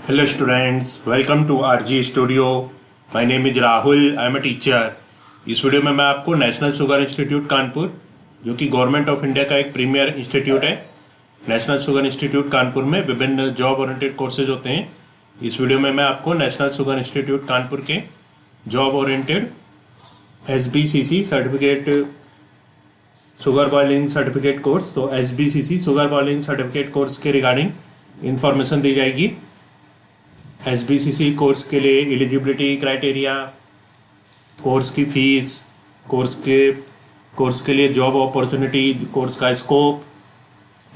Hello students, welcome to RG Studio. My name is Rahul. I am a teacher. इस video में मैं आपको national sugar institute Kanpur, जो कि गवर्नमेंट ऑफ इंडिया का एक प्रीमियर इंस्टीट्यूट है, नेशनल शुगर इंस्टीट्यूट कानपुर में विभिन्न जॉब ओरिएंटेड कोर्सेज होते हैं। इस वीडियो में मैं आपको नेशनल शुगर इंस्टीट्यूट कानपुर के job oriented SBCC certificate sugar boiling certificate course, तो SBCC sugar boiling certificate course के रिगार्डिंग इंफॉर्मेशन दी जाएगी। SBCC कोर्स के लिए एलिजिबिलिटी क्राइटेरिया, कोर्स की फीस, कोर्स के लिए जॉब अपॉर्चुनिटीज, कोर्स का स्कोप,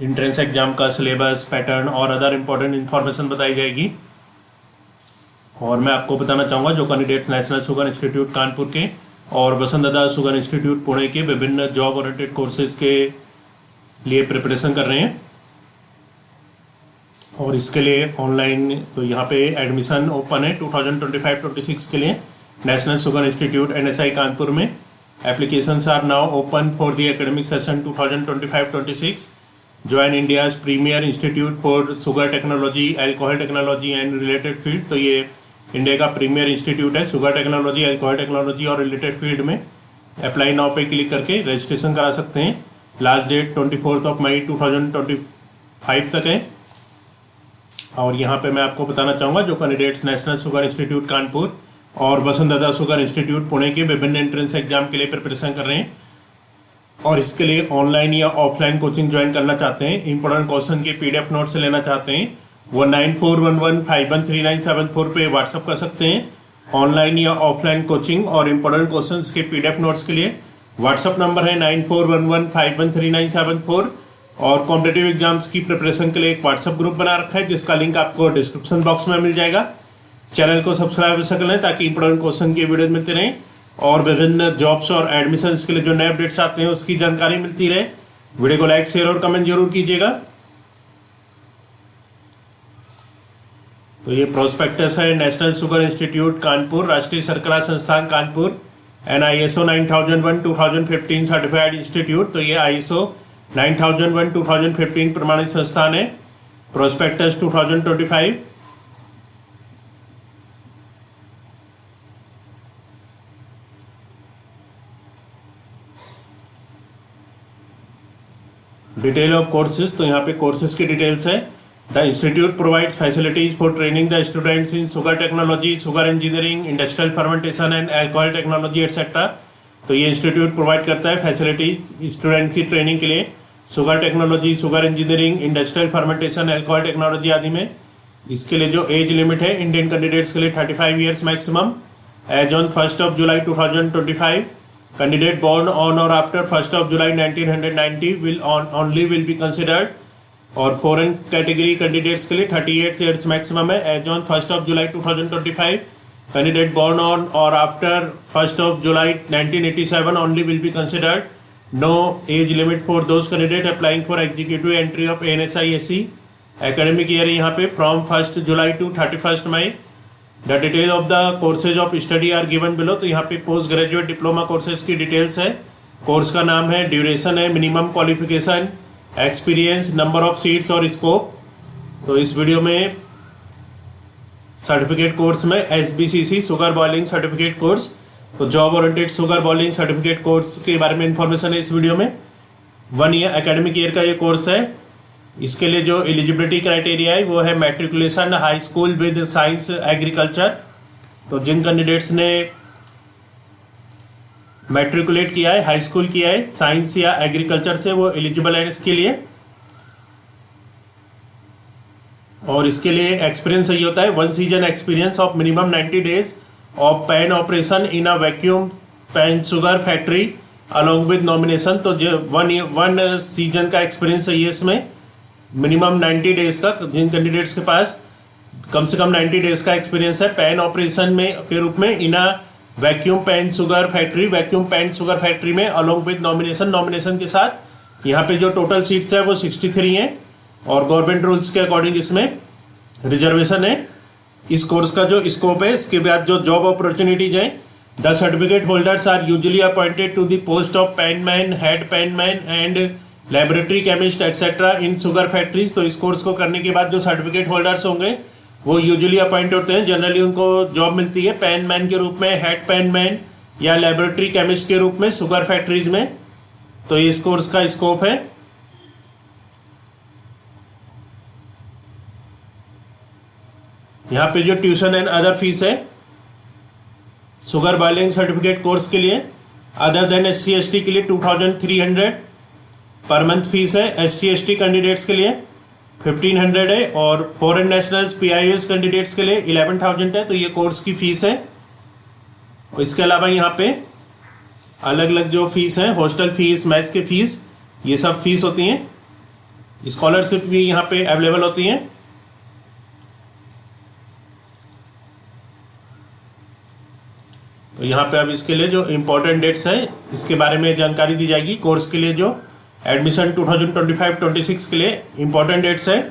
एंट्रेंस एग्जाम का सिलेबस, पैटर्न और अदर इम्पोर्टेंट इन्फॉर्मेशन बताई जाएगी। और मैं आपको बताना चाहूँगा जो candidates national sugar institute Kanpur के और वसुंधरा शुगर इंस्टीट्यूट पुणे के विभिन्न जॉब ओरिएंटेड कोर्सेज के लिए प्रिपरेशन कर रहे हैं और इसके लिए ऑनलाइन, तो यहाँ पे एडमिशन ओपन है 2025-26 के लिए national sugar institute NSI Kanpur में। Applications are now open for the academic session 2025-26। Join India's premier institute for sugar technology, alcohol technology and related field. तो ये इंडिया का प्रीमियर इंस्टीट्यूट है शुगर टेक्नोलॉजी, अल्कोहल टेक्नोलॉजी और related field में। Apply now पे click करके registration करा सकते हैं। लास्ट डेट 24 मई 2025 तक है। और यहाँ पे मैं आपको बताना चाहूँगा जो candidates national sugar institute Kanpur और वसुंधरा शुगर इंस्टीट्यूट पुणे के विभिन्न एंट्रेंस एग्जाम के लिए प्रिपरेशन कर रहे हैं और इसके लिए ऑनलाइन या ऑफलाइन कोचिंग ज्वाइन करना चाहते हैं, इंपॉर्टेंट क्वेश्चन के PDF नोट्स लेना चाहते हैं, वो 9411513974 पे व्हाट्सअप कर सकते हैं। ऑनलाइन या ऑफलाइन कोचिंग और इम्पोर्टेंट क्वेश्चन के PDF नोट्स के लिए व्हाट्सअप नंबर है 9411513974। और कॉम्पिटेटिव एग्जाम्स की प्रिपरेशन के लिए एक व्हाट्सएप ग्रुप बना रखा है जिसका लिंक आपको डिस्क्रिप्शन बॉक्स में मिल जाएगा। चैनल को सब्सक्राइब कर लें ताकि इंपॉर्टेंट क्वेश्चन की वीडियो मिलती रहें और विभिन्न जॉब्स और एडमिशन्स के लिए जो नए अपडेट्स आते हैं उसकी जानकारी मिलती रहे। वीडियो को लाइक, शेयर और कमेंट जरूर कीजिएगा। तो ये प्रोस्पेक्टस है नेशनल शुगर इंस्टीट्यूट कानपुर, राष्ट्रीय शर्करा संस्थान कानपुर, ISO 9001:2015 सर्टिफाइड इंस्टीट्यूट। तो ये ISO 9001:2015 प्रमाणित संस्थान है। प्रोस्पेक्टस 2025। डिटेल ऑफ कोर्सेज, तो यहाँ पे कोर्सेज की डिटेल्स है। The institute provides facilities for training the students in sugar technology, sugar engineering, industrial fermentation and alcohol technology etcetera. तो ये इंस्टीट्यूट प्रोवाइड करता है फैसिलिटीज स्टूडेंट की ट्रेनिंग के लिए sugar technology, sugar engineering, industrial fermentation, alcohol technology आदि में। इसके लिए जो एज लिमिट है इंडियन कैंडिडेट्स के लिए 35 years maximum. Age on 1 July 2025, candidate born on or after 1 July 1990 will be considered। और फॉरेन कैटेगरी कैंडिडेट्स के लिए 38 ईयर्स मैक्सिमम है। Age on 1 July 2025, candidate born on or after 1 July 1987 only will be considered। No age limit for those candidate applying for executive entry of NSI SE। academic year यहाँ पे from 1 July to 31 May. The detail of the courses of study are given below। तो यहाँ पे post graduate diploma courses की details है। Course का नाम है, ड्यूरेशन है, minimum qualification, experience, number of seats और स्कोप। तो इस वीडियो में सर्टिफिकेट कोर्स में SBCC sugar boiling certificate course, तो job oriented sugar boiling certificate course के बारे में इंफॉर्मेशन है इस वीडियो में। 1 ईयर एकेडमिक ईयर का ये कोर्स है। इसके लिए जो एलिजिबिलिटी क्राइटेरिया है वो है matriculation high school with science agriculture. तो जिन कैंडिडेट्स ने मैट्रिकुलेट किया है, हाई स्कूल किया है साइंस या एग्रीकल्चर से, वो एलिजिबल है इसके लिए। और इसके लिए एक्सपीरियंस सही होता है 1 season experience of minimum 90 days of pan operation in a vacuum pan sugar factory along with nomination. तो जो 1 सीजन का एक्सपीरियंस है इसमें मिनिमम 90 डेज का, जिन कैंडिडेट्स के पास कम से कम 90 डेज का एक्सपीरियंस है पैन ऑपरेशन में के रूप में in a vacuum pan sugar factory, vacuum pan sugar factory में अलॉन्ग विद नॉमिनेशन के साथ। यहाँ पे जो टोटल सीट्स है वो 63 हैं और गवर्नमेंट रूल्स के अकॉर्डिंग इसमें रिजर्वेशन है। इस कोर्स का जो स्कोप है, इसके बाद जो जॉब अपॉर्चुनिटीज हैं, the certificate holders are usually appointed to the post of panman, head panman and laboratory chemist etcetera in sugar factories. तो इस कोर्स को करने के बाद जो सर्टिफिकेट होल्डर्स होंगे वो यूजुअली अपॉइंट होते हैं, जनरली उनको जॉब मिलती है पेन मैन के रूप में, हेड पेन मैन या लेबोरेटरी केमिस्ट के रूप में शुगर फैक्ट्रीज में। तो ये इस कोर्स का स्कोप है। यहाँ पे जो ट्यूशन एंड अदर फीस है शुगर बॉयलिंग सर्टिफिकेट कोर्स के लिए अदर देन SC/ST के लिए 2300 पर मंथ फीस है। SC/ST कैंडिडेट्स के लिए 1500 है और फॉरेन नेशनल्स PIOS कैंडिडेट्स के लिए 11,000 है। तो ये कोर्स की फीस है। और इसके अलावा यहाँ पे अलग अलग जो फीस है, हॉस्टल फीस, मैथ्स के फीस, ये सब फीस होती हैं। स्कॉलरशिप भी यहाँ पे अवेलेबल होती हैं। तो यहाँ पे अब इसके लिए जो इम्पोर्टेंट डेट्स हैं इसके बारे में जानकारी दी जाएगी। कोर्स के लिए जो एडमिशन 2025-26 के लिए इम्पोर्टेंट डेट्स है।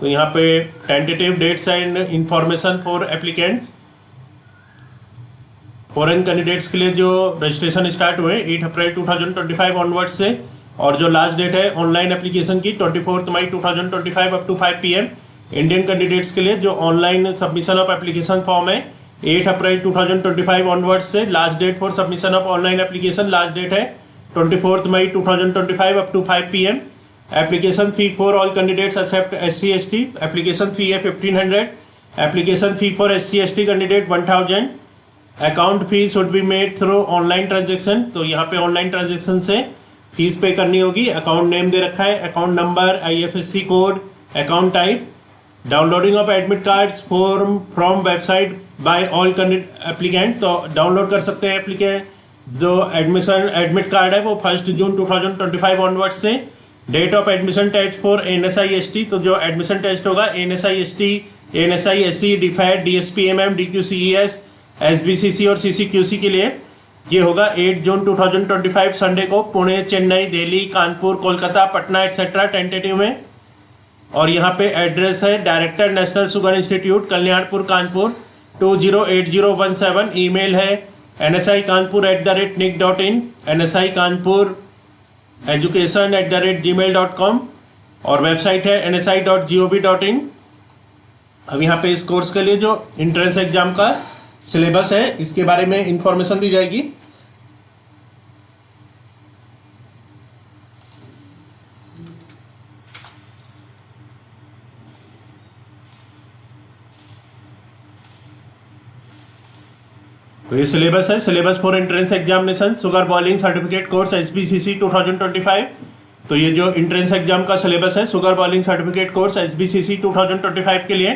तो यहाँ पे tentative dates and information for applicants. Foreign candidates के लिए जो रजिस्ट्रेशन स्टार्ट हुए 8 अप्रैल 2025 ऑनवर्ड्स से, और जो लास्ट डेट है ऑनलाइन एप्लीकेशन की 24 May 2025 up to 5 PM। Indian candidates के लिए जो online submission of application form है 8 अप्रैल 2025 ऑनवर्ड्स से, last date for submission of online application last date है 24 May 2025 up to 5 PM। Application fee for all candidates except SC/ST, application fee है 1500। Application fee for SC/ST candidate 1000। Account fee should be made through online transaction. तो यहाँ पे online transaction से fees पे करनी होगी। Account name दे रखा है, account number, IFSC code, account type. Downloading of admit cards form from website bye all applicant. तो डाउनलोड कर सकते हैं एप्लीकेंट जो एडमिट कार्ड है वो 1 जून 2025 ऑनवर्ड से। Date of admission test for NSI/ST, तो जो एडमिशन टेस्ट होगा NSI/ST, NSI/SE, DFAT, DSP/MM, DQCES, SBCC और CCQC के लिए ये होगा 8 जून 2025 संडे को पुणे, चेन्नई, दिल्ली, कानपुर, कोलकाता, पटना एटसेट्रा टेंटेटिव में। और यहाँ पे एड्रेस है director national sugar institute, Kalyanpur, Kanpur 208017। Email है nsikanpur@nic.in, nsikanpureducation@gmail.com और वेबसाइट है nsi.gov.in। अब यहाँ पे इस कोर्स के लिए जो इंट्रेंस एग्जाम का सिलेबस है इसके बारे में इंफॉर्मेशन दी जाएगी। तो ये सिलेबस है, syllabus for entrance examination sugar boiling certificate course SBCC 2025। तो ये जो एंट्रेंस एग्जाम का सिलेबस है sugar boiling certificate course SBCC 2025 के लिए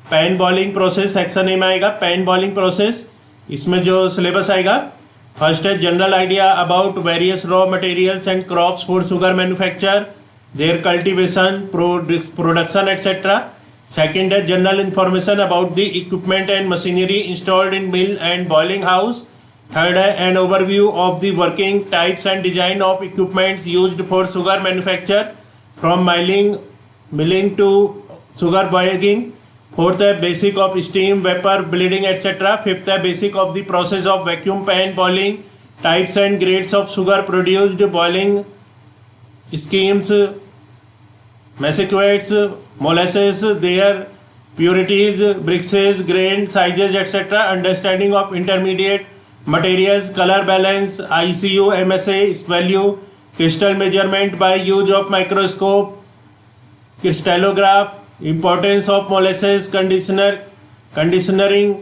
pan boiling process section A में आएगा। पैन बॉयलिंग प्रोसेस, इसमें जो सिलेबस आएगा, फर्स्ट है general idea about various raw materials and crops for sugar manufacture, their cultivation, production etcetera. Second है general information about the equipment and machinery installed in mill and boiling house. Third है an overview of the working types and design of equipments used for sugar manufacture from milling to sugar boiling. Fourth है basic of steam, vapor, bleeding etc. Fifth है basic of the process of vacuum pan boiling, types and grades of sugar produced, boiling schemes, massicuates, molasses, their purities, brixes, grain sizes etc. Understanding of intermediate materials, color balance, ICU, MSA, value, crystal measurement by use of microscope, crystallograph, importance of molasses, conditioning.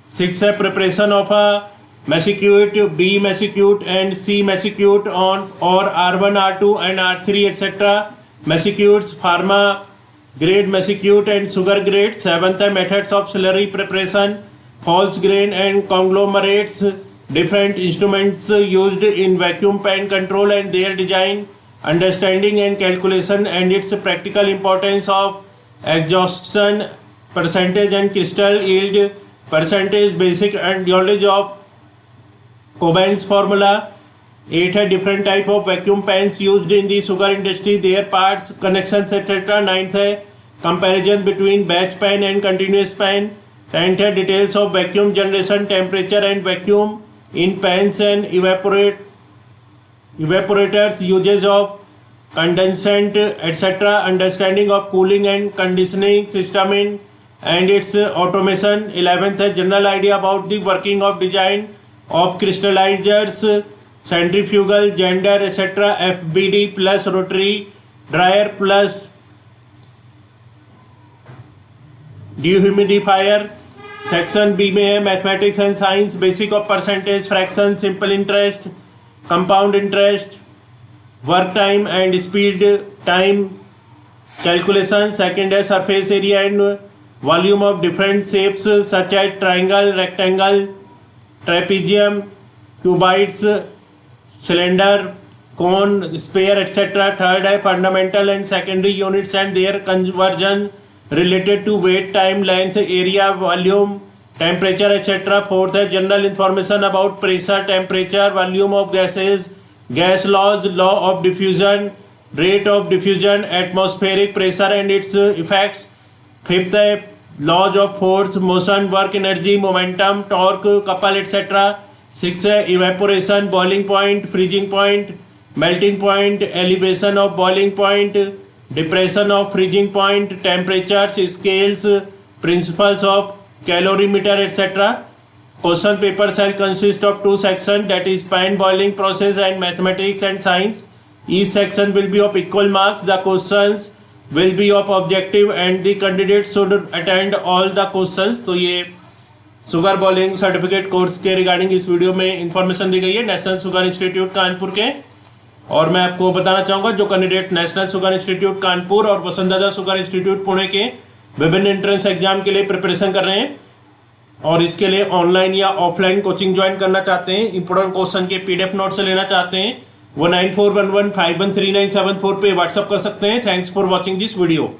6 है preparation of a massicute, B massicute and C massicute on or R1, R2 and R3 etc. Massicutes, pharma grade massicute and sugar grade. 7th है methods of slurry preparation, false grain and conglomerates, different instruments used in vacuum pan control and their design, understanding and calculation and its practical importance of exhaustion percentage and crystal yield percentage, basic and knowledge of Cobain's formula. 8 है different type of vacuum pans used in the sugar industry, their parts, connections etc. 9th है comparison between batch pan and continuous pan. 10th है details of vacuum generation, temperature and vacuum in pans and evaporators, uses of condensate, etc., understanding of cooling and conditioning system in and its automation. 11th है general idea about the working of design of crystallizers, centrifugal, gender, etc., FBD plus rotary dryer plus dehumidifier. Section B में है mathematics and science, basic of percentage, fraction, simple interest, compound interest, work time and speed time calculation. Second है surface area and volume of different shapes such as triangle, rectangle, trapezium, cuboids, cylinder, cone, sphere, etcetera. Third है fundamental and secondary units and their conversion related to weight, time, length, area, volume, temperature, etc. Fourth है general information about pressure, temperature, volume of gases, gas laws, law of diffusion, rate of diffusion, atmospheric pressure and its effects. Fifth है laws of force, motion, work, energy, momentum, torque, couple, etc. Sixth है evaporation, boiling point, freezing point, melting point, elevation of boiling point, depression of freezing point, temperatures, scales, principles of calorimeter, etc. Question paper shall consist of 2 sections, that is pan boiling process and mathematics and science. Each section will be of equal marks. The questions will be of objective and the candidates should attend all the questions. तो ये sugar bowling certificate course के regarding इस video में information दी गई है national sugar institute Kanpur के. और मैं आपको बताना चाहूँगा जो candidate national sugar institute Kanpur और वसुंधरा शुगर इंस्टीट्यूट पुणे के विभिन्न एंट्रेंस एग्जाम के लिए प्रिपरेशन कर रहे हैं और इसके लिए ऑनलाइन या ऑफलाइन कोचिंग ज्वाइन करना चाहते हैं, इंपोर्टेंट क्वेश्चन के PDF नोट से लेना चाहते हैं, वो 9411513974 पे व्हाट्सअप कर सकते हैं. Thanks for watching this video.